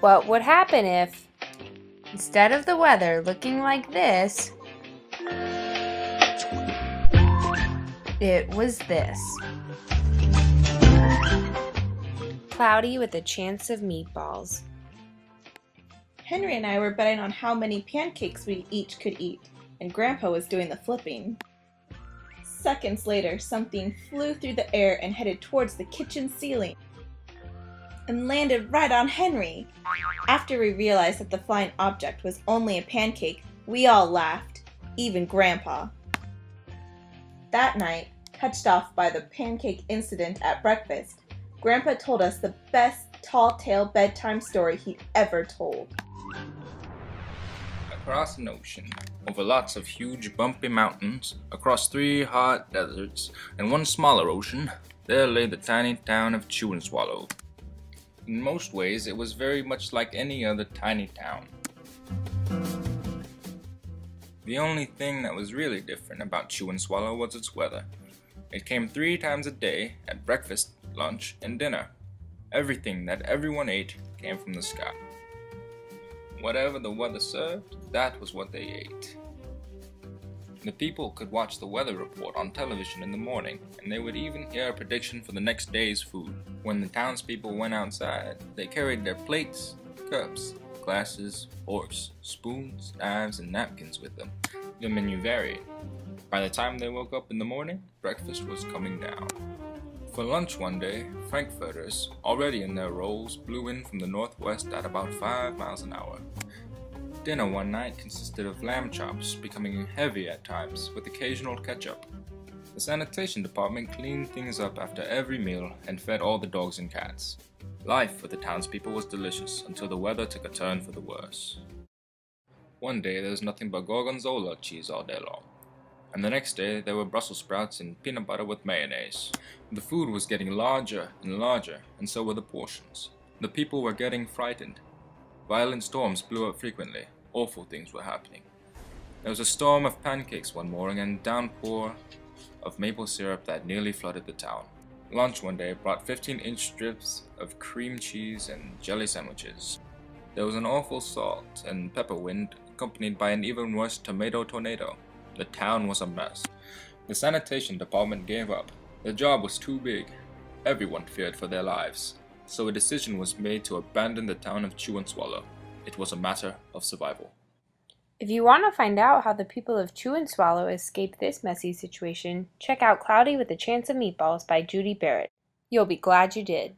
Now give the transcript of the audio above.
What would happen if, instead of the weather looking like this, it was this? Cloudy with a chance of meatballs. Henry and I were betting on how many pancakes we each could eat, and Grandpa was doing the flipping. Seconds later, something flew through the air and headed towards the kitchen ceiling and landed right on Henry. After we realized that the flying object was only a pancake, we all laughed, even Grandpa. That night, touched off by the pancake incident at breakfast, Grandpa told us the best tall tale bedtime story he'd ever told. Across an ocean, over lots of huge bumpy mountains, across 3 hot deserts, and 1 smaller ocean, there lay the tiny town of Chew and Swallow. In most ways, it was very much like any other tiny town. The only thing that was really different about Chew and Swallow was its weather. It came 3 times a day, at breakfast, lunch, and dinner. Everything that everyone ate came from the sky. Whatever the weather served, that was what they ate. The people could watch the weather report on television in the morning, and they would even hear a prediction for the next day's food. When the townspeople went outside, they carried their plates, cups, glasses, forks, spoons, knives, and napkins with them. The menu varied. By the time they woke up in the morning, breakfast was coming down. For lunch one day, frankfurters, already in their rolls, blew in from the northwest at about 5 miles an hour. Dinner one night consisted of lamb chops, becoming heavy at times, with occasional ketchup. The sanitation department cleaned things up after every meal and fed all the dogs and cats. Life for the townspeople was delicious until the weather took a turn for the worse. One day there was nothing but gorgonzola cheese all day long. And the next day there were Brussels sprouts and peanut butter with mayonnaise. The food was getting larger, and so were the portions. The people were getting frightened. Violent storms blew up frequently. Awful things were happening. There was a storm of pancakes one morning and downpour of maple syrup that nearly flooded the town. Lunch one day brought 15-inch strips of cream cheese and jelly sandwiches. There was an awful salt and pepper wind accompanied by an even worse tomato tornado. The town was a mess. The sanitation department gave up. The job was too big. Everyone feared for their lives. So a decision was made to abandon the town of Chew and Swallow. It was a matter of survival. If you want to find out how the people of Chew and Swallow escaped this messy situation, check out Cloudy with a Chance of Meatballs by Judy Barrett. You'll be glad you did.